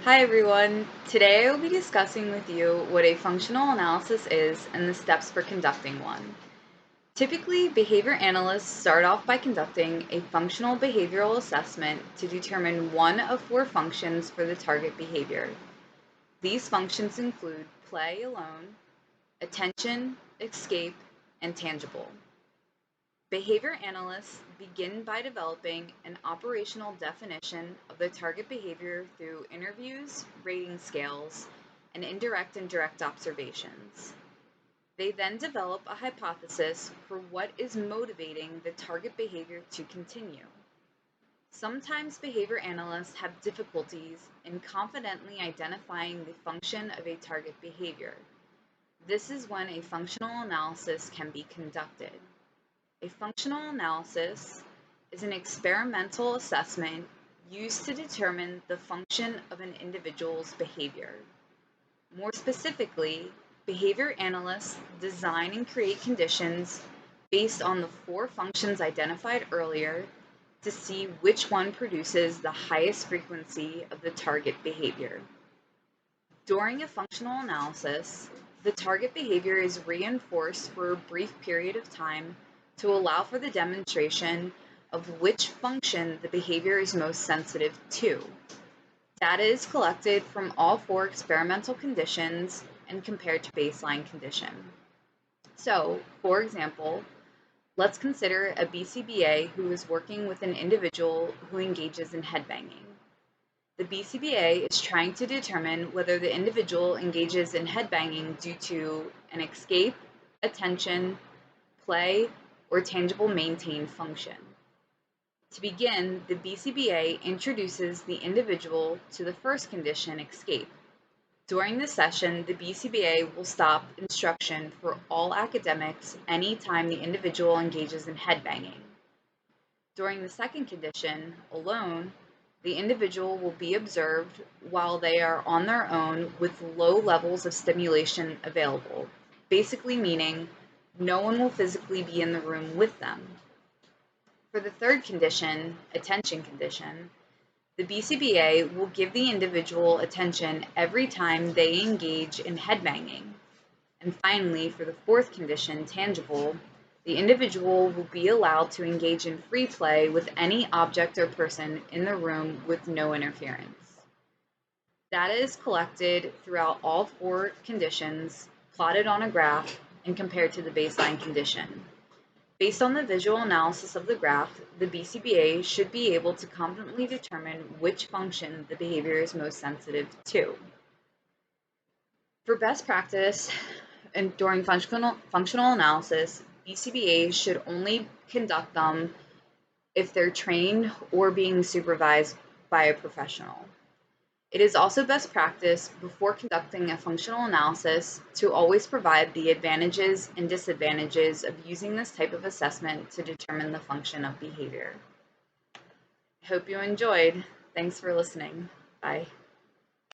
Hi everyone! Today I will be discussing with you what a functional analysis is and the steps for conducting one. Typically, behavior analysts start off by conducting a functional behavioral assessment to determine one of four functions for the target behavior. These functions include play alone, attention, escape, and tangible. Behavior analysts begin by developing an operational definition of the target behavior through interviews, rating scales, and indirect and direct observations. They then develop a hypothesis for what is motivating the target behavior to continue. Sometimes behavior analysts have difficulties in confidently identifying the function of a target behavior. This is when a functional analysis can be conducted. A functional analysis is an experimental assessment used to determine the function of an individual's behavior. More specifically, behavior analysts design and create conditions based on the four functions identified earlier to see which one produces the highest frequency of the target behavior. During a functional analysis, the target behavior is reinforced for a brief period of time to allow for the demonstration of which function the behavior is most sensitive to. Data is collected from all four experimental conditions and compared to baseline condition. So, for example, let's consider a BCBA who is working with an individual who engages in headbanging. The BCBA is trying to determine whether the individual engages in headbanging due to an escape, attention, play, or tangible maintain function. To begin, the BCBA introduces the individual to the first condition, escape. During this session, the BCBA will stop instruction for all academics anytime the individual engages in headbanging. During the second condition, alone, the individual will be observed while they are on their own with low levels of stimulation available, basically meaning no one will physically be in the room with them. For the third condition, attention condition, the BCBA will give the individual attention every time they engage in headbanging. And finally, for the fourth condition, tangible, the individual will be allowed to engage in free play with any object or person in the room with no interference. Data is collected throughout all four conditions, plotted on a graph, and compared to the baseline condition. Based on the visual analysis of the graph, the BCBA should be able to confidently determine which function the behavior is most sensitive to. For best practice, and during functional analysis, BCBAs should only conduct them if they're trained or being supervised by a professional. It is also best practice before conducting a functional analysis to always provide the advantages and disadvantages of using this type of assessment to determine the function of behavior. I hope you enjoyed. Thanks for listening. Bye.